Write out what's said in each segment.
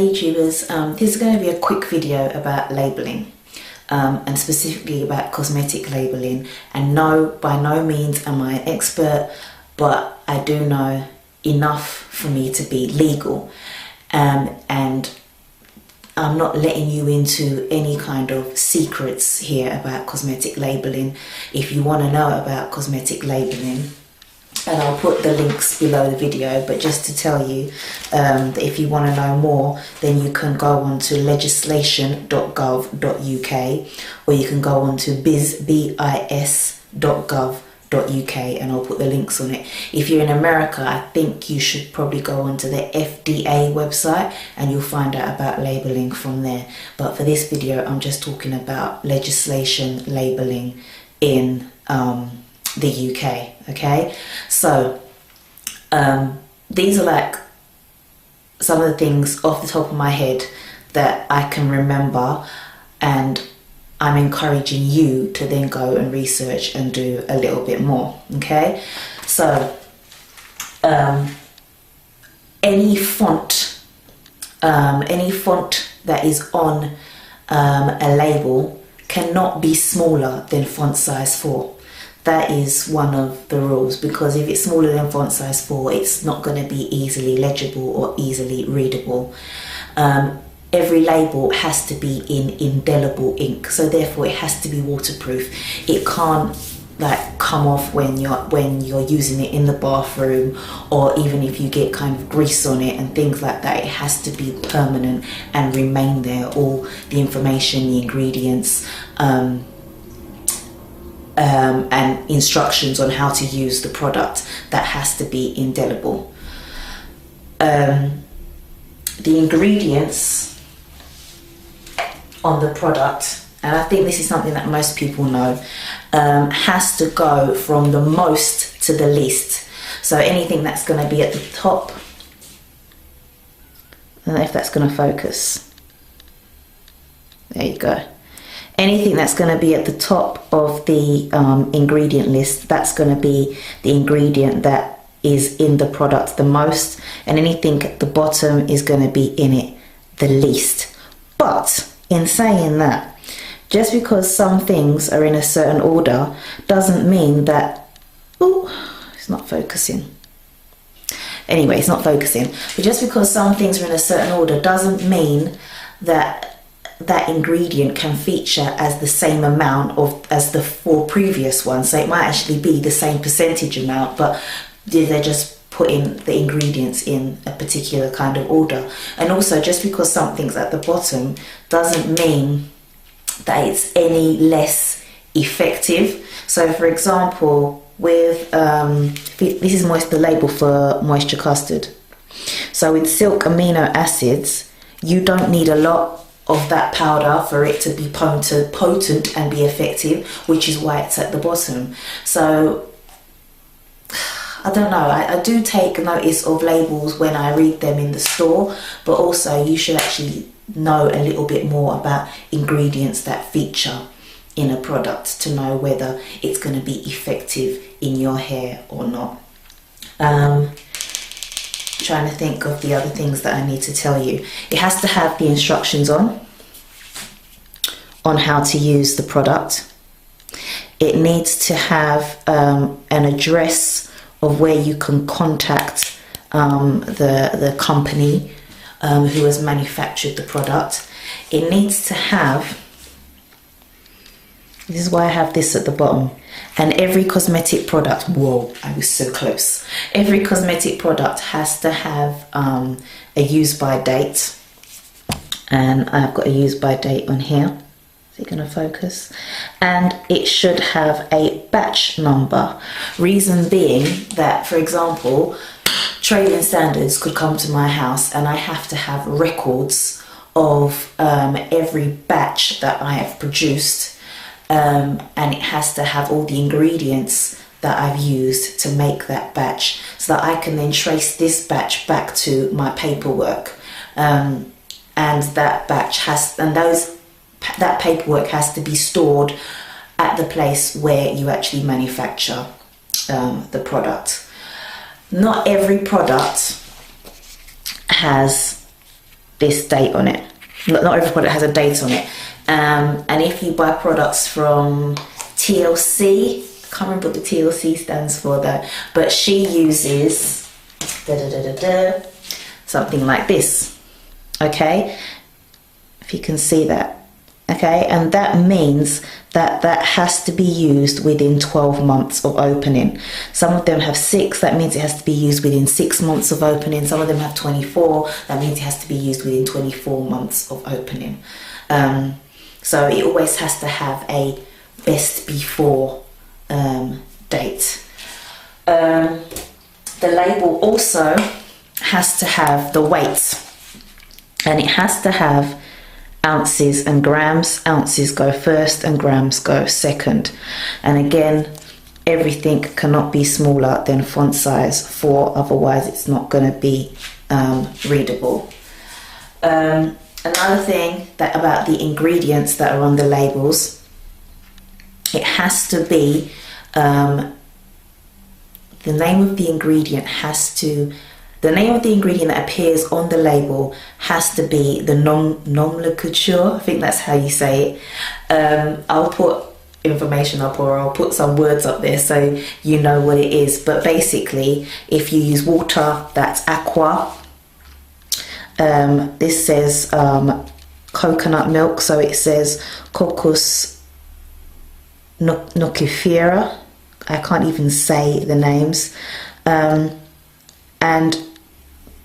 YouTubers, this is going to be a quick video about labelling, and specifically about cosmetic labelling. And no, by no means am I an expert, but I do know enough for me to be legal, and I'm not letting you into any kind of secrets here about cosmetic labelling. If you want to know about cosmetic labelling, and I'll put the links below the video, but just to tell you that if you want to know more, then you can go on to legislation.gov.uk, or you can go on to bis.gov.uk, and I'll put the links on it. If you're in America, I think you should probably go onto the FDA website and you'll find out about labelling from there. But for this video, I'm just talking about legislation labelling in the UK. Okay, so these are like some of the things off the top of my head that I can remember, and I'm encouraging you to then go and research and do a little bit more. Okay, so any font that is on a label cannot be smaller than font size 4. That is one of the rules, because if it's smaller than font size 4, it's not going to be easily legible or easily readable. Every label has to be in indelible ink, so therefore it has to be waterproof. It can't like come off when you're using it in the bathroom, or even if you get kind of grease on it and things like that. It has to be permanent and remain there. All the information, the ingredients, and instructions on how to use the product, that has to be indelible. The ingredients on the product, and I think this is something that most people know, has to go from the most to the least. So anything that's going to be at the top, I don't know if that's going to focus. There you go. Anything that's going to be at the top of the ingredient list, that's going to be the ingredient that is in the product the most, and anything at the bottom is going to be in it the least. But in saying that, just because some things are in a certain order doesn't mean that... Oh, it's not focusing. Anyway, it's not focusing. But just because some things are in a certain order doesn't mean that that ingredient can feature as the same amount as the 4 previous ones. So it might actually be the same percentage amount, but they're just putting the ingredients in a particular kind of order. And also, just because something's at the bottom doesn't mean that it's any less effective. So for example, with this is the label for moisture custard. So with silk amino acids, you don't need a lot of that powder for it to be potent and be effective, which is why it's at the bottom. So I don't know, I do take notice of labels when I read them in the store, but also you should actually know a little bit more about ingredients that feature in a product to know whether it's going to be effective in your hair or not. Trying to think of the other things that I need to tell you. It has to have the instructions on how to use the product. It needs to have an address of where you can contact the company who has manufactured the product. It needs to have, this is why I have this at the bottom, and every cosmetic product, whoa, I was so close. Every cosmetic product has to have a use by date, and I've got a use by date on here. Is it going to focus? And it should have a batch number. Reason being that, for example, trading standards could come to my house and I have to have records of every batch that I have produced, and it has to have all the ingredients that I've used to make that batch, so that I can then trace this batch back to my paperwork, and that batch that paperwork has to be stored at the place where you actually manufacture the product. Not every product has this date on it. Not every product has a date on it. And if you buy products from TLC, I can't remember what the TLC stands for though, but she uses something like this, okay, if you can see that, okay, and that means that that has to be used within 12 months of opening. Some of them have 6, that means it has to be used within 6 months of opening. Some of them have 24, that means it has to be used within 24 months of opening. So it always has to have a best before date. The label also has to have the weight, and it has to have ounces and grams. Ounces go first and grams go second. And again, everything cannot be smaller than font size 4, otherwise it's not going to be readable. Another thing that about the ingredients that are on the labels, it has to be the name of the ingredient the name of the ingredient that appears on the label has to be the nom de couture. I think that's how you say it. I'll put information up, or I'll put some words up there so you know what it is. But basically, if you use water, that's aqua. This says coconut milk, so it says cocos noquifera. I can't even say the names. And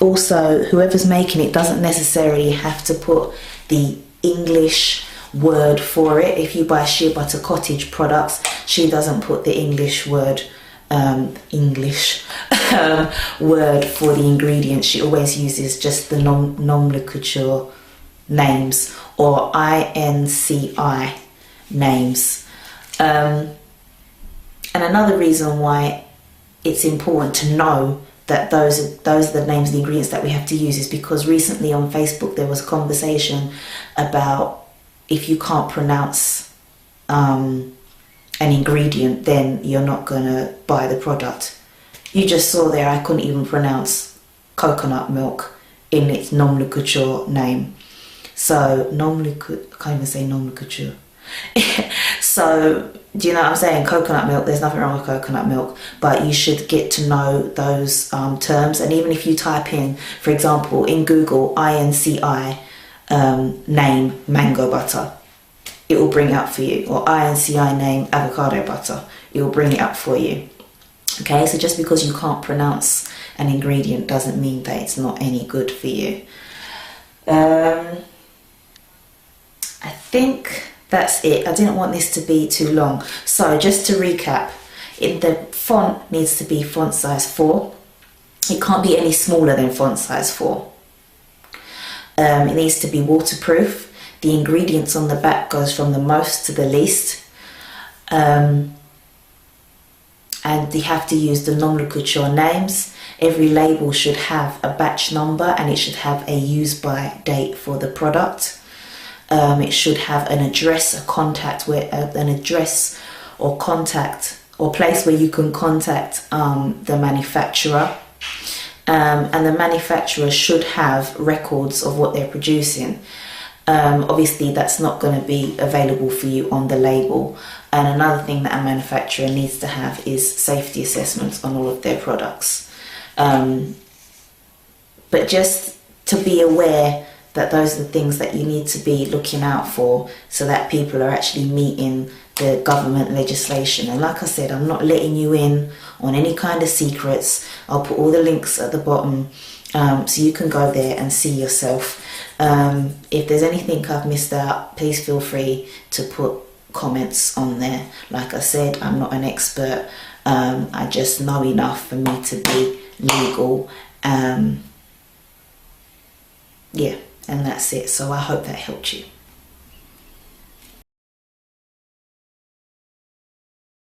also, whoever's making it doesn't necessarily have to put the English word for it. If you buy Shea Butter Cottage products, she doesn't put the English word word for the ingredients. She always uses just the nom de couture names, or INCI names. And another reason why it's important to know that those are the names of the ingredients that we have to use is because recently on Facebook there was a conversation about if you can't pronounce an ingredient, then you're not going to buy the product. You just saw there I couldn't even pronounce coconut milk in its nom de couture name. So I can't even say nom de couture. So do you know what I'm saying? Coconut milk, there's nothing wrong with coconut milk, but you should get to know those terms. And even if you type in, for example, in Google, INCI name mango butter, it will bring it up for you. Or INCI name avocado butter, it will bring it up for you. Okay, so just because you can't pronounce an ingredient doesn't mean that it's not any good for you. I think that's it. I didn't want this to be too long. So just to recap, the font needs to be font size 4. It can't be any smaller than font size 4. It needs to be waterproof. The ingredients on the back goes from the most to the least. And you have to use the nom de couture names. Every label should have a batch number, and it should have a use by date for the product. It should have an address, an address or contact or place where you can contact the manufacturer. And the manufacturer should have records of what they're producing. Obviously, that's not going to be available for you on the label. And another thing that a manufacturer needs to have is safety assessments on all of their products. But just to be aware that those are the things that you need to be looking out for, so that people are actually meeting the government legislation. And like I said, I'm not letting you in on any kind of secrets. I'll put all the links at the bottom so you can go there and see yourself. If there's anything I've missed out, please feel free to put comments on there. Like I said, I'm not an expert. I just know enough for me to be legal. Yeah, and that's it. So I hope that helped you.